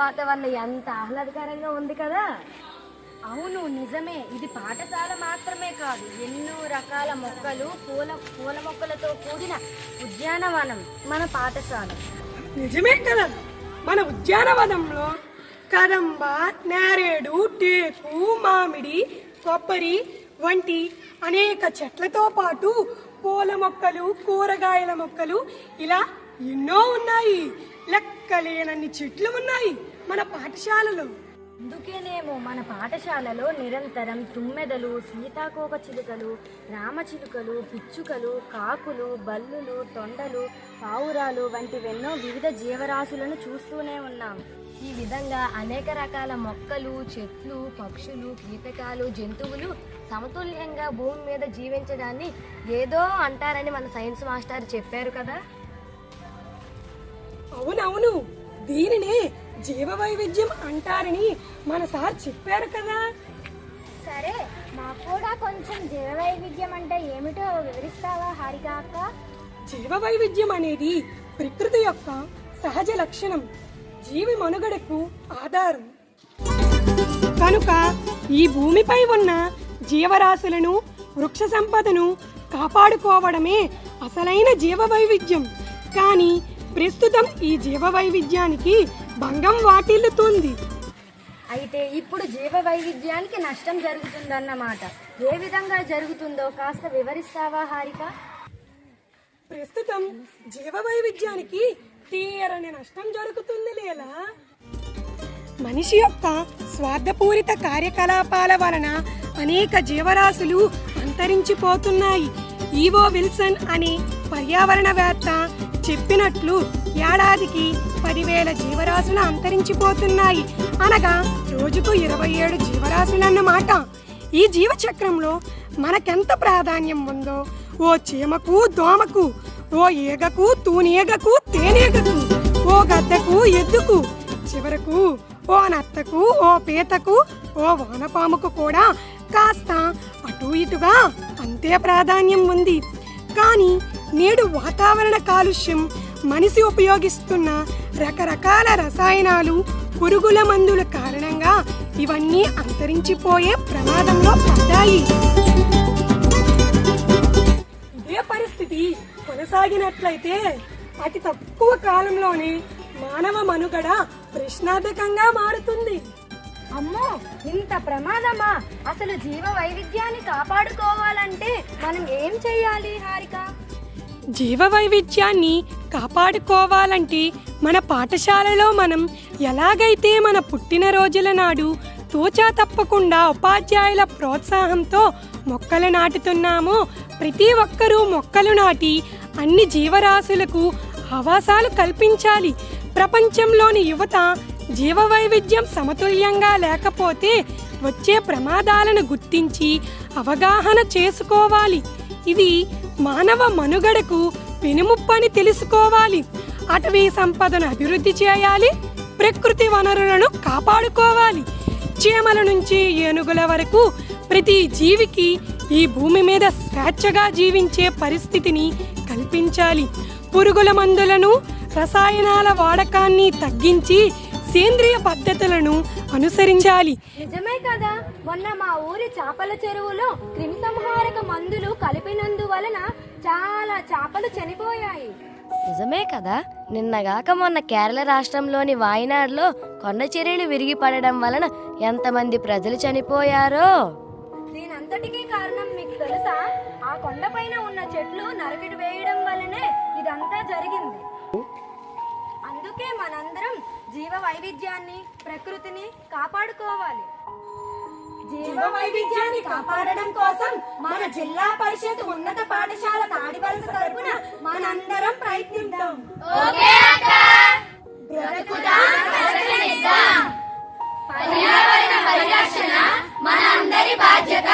వాతావరణం ఎంత ఆహ్లాదకరంగా ఉంది కదా. అవును, నిజమే. ఇది పాఠశాల మాత్రమే కాదు, ఎన్నో రకాల మొక్కలు, పూల మొక్కలతో కూడిన ఉద్యానవనం మన పాఠశాల. నిజమే కదా. మన ఉద్యానవనంలో కదంబ, నేరేడు, టేకు, మామిడి, కొబ్బరి వంటి అనేక చెట్లతో పాటు పూల మొక్కలు, కూరగాయల మొక్కలు ఇలా ఎన్నో ఉన్నాయి. లెక్కలేనన్ని చెట్లు ఉన్నాయి మన పాఠశాలలో. అందుకేనేమో మన పాఠశాలలో నిరంతరం తుమ్మెదలు, సీతాకోక చిలుకలు, రామచిలుకలు, పిచ్చుకలు, కాకులు, బల్లులు, తొండలు, పావురాలు వంటివెన్నో వివిధ జీవరాశులను చూస్తూనే ఉన్నాం. ఈ విధంగా అనేక రకాల మొక్కలు, చెట్లు, పక్షులు, కీటకాలు, జంతువులు సమతుల్యంగా భూమి మీద జీవించడాన్ని ఏదో అంటారని మన సైన్స్ మాస్టర్ చెప్పారు కదా. అవునవును, దీనినే జీవ వైవిధ్యం అంటారని మన సార్ చెప్పారు కదా. సరే, మాకు కూడా కొంచెం జీవ వైవిధ్యం అంటే ఏమిటో వివరిస్తావా హారిక అక్క? జీవ వైవిధ్యం అనేది ప్రకృతి యొక్క సహజ లక్షణం, జీవి మనుగడకు ఆధారం. కనుక ఈ భూమిపై ఉన్న జీవరాశులను, వృక్ష సంపదను కాపాడుకోవడమే అసలైన జీవ వైవిధ్యం. కానీ ప్రస్తుతం ఈ జీవ వైవిధ్యానికి భంగం వాటిల్లుతుంది. అయితే ఇప్పుడు జీవ వైవిధ్యానికి నష్టం జరుగుతుందన్నమాట. ఏ విధంగా జరుగుతుందో కాస్త వివరిస్తావా హారిక? ప్రస్తుతం జీవ వైవిధ్యానికి తీరని నష్టం జరుగుతుంది లేలా. మనిషి యొక్క స్వార్థపూరిత కార్యకలాపాల వలన అనేక జీవరాశులు అంతరించిపోతున్నాయి. ఈవో విల్సన్ అనే పర్యావరణవేత్త చెప్పినట్లు ఏడాదికి 10,000 జీవరాశులు అంతరించిపోతున్నాయి. అనగా రోజుకు 27 జీవరాశులన్నమాట. ఈ జీవచక్రంలో మనకెంత ప్రాధాన్యం ఉందో, ఓ చీమకు, దోమకు, ఓ ఈగకు, తూనీగకు, తేనీగకు, ఓ గద్దకు, ఎద్దుకు, చివరకు ఓ నత్తకు, ఓ పీతకు, ఓ వానపాముకు కూడా కాస్త అటు ఇటుగా అంతే ప్రాధాన్యం ఉంది. కానీ నేడు వాతావరణ కాలుష్యం, మనిషి ఉపయోగిస్తున్న రకరకాల రసాయనాలు, పురుగుల మందుల కారణంగా ఇవన్నీ అంతరించిపోయే ప్రమాదంలో పడ్డాయి. ఇదే పరిస్థితి కొనసాగినట్లయితే అతి తక్కువ కాలంలోనే మానవ మనుగడ ప్రశ్నార్థకంగా మారుతుంది. అమ్మో, ఇంత ప్రమాదమా? అసలు జీవ వైవిధ్యాన్ని కాపాడుకోవాలంటే మనం ఏం చెయ్యాలి హారిక? జీవ వైవిధ్యాన్ని కాపాడుకోవాలంటే మన పాఠశాలలో మనం ఎలాగైతే మన పుట్టినరోజుల నాడు తోచా తప్పకుండా ఉపాధ్యాయుల ప్రోత్సాహంతో మొక్కలు నాటుతున్నామో, ప్రతి ఒక్కరూ మొక్కలు నాటి అన్ని జీవరాశులకు ఆవాసాలు కల్పించాలి. ప్రపంచంలోని యువత జీవ వైవిధ్యం సమతుల్యంగా లేకపోతే వచ్చే ప్రమాదాలను గుర్తించి అవగాహన చేసుకోవాలి. ఇది మానవ మనుగడకు పెనుముప్పని తెలుసుకోవాలి. అటవీ సంపదను అభివృద్ధి చేయాలి. ప్రకృతి వనరులను కాపాడుకోవాలి. చీమల నుంచి ఏనుగుల వరకు ప్రతి జీవికి ఈ భూమి మీద స్వేచ్ఛగా జీవించే పరిస్థితిని కల్పించాలి. పురుగుల మందులను, రసాయనాల వాడకాన్ని తగ్గించి సేంద్రియ పద్ధతులను అనుసరించాలి. నిజమే కదా, మొన్న మా ఊరి చేపల చెరువులో క్రిమిసంహారక మందులు కలిపినందువలన చాలా చేపలు చనిపోయాయి. నిజమే కదా, నిన్నగాక మొన్న కేరళ రాష్ట్రంలోని వాయనాడ్లో కొండ చర్యలు విరిగి పడడం వలన ఎంతమంది ప్రజలు చనిపోయారో. దీనంతటికీ కారణం మీకు తెలుసా? ఆ కొండపైన ఉన్న చెట్లు నరికి వేయడం వల్లనే ఇదంతా జరిగింది. అందుకే మనందరం జీవ వైవిధ్యాన్ని, ప్రకృతిని కాపాడుకోవాలి. జీవ వైవిధ్యాన్ని కాపాడడం కోసం మన జిల్లా పరిషత్ ఉన్నత పాఠశాల తాడివలస తరపున మనందరం ప్రయత్నిద్దాం. పర్యావరణ పరిరక్షణ మన అందరి బాధ్యత.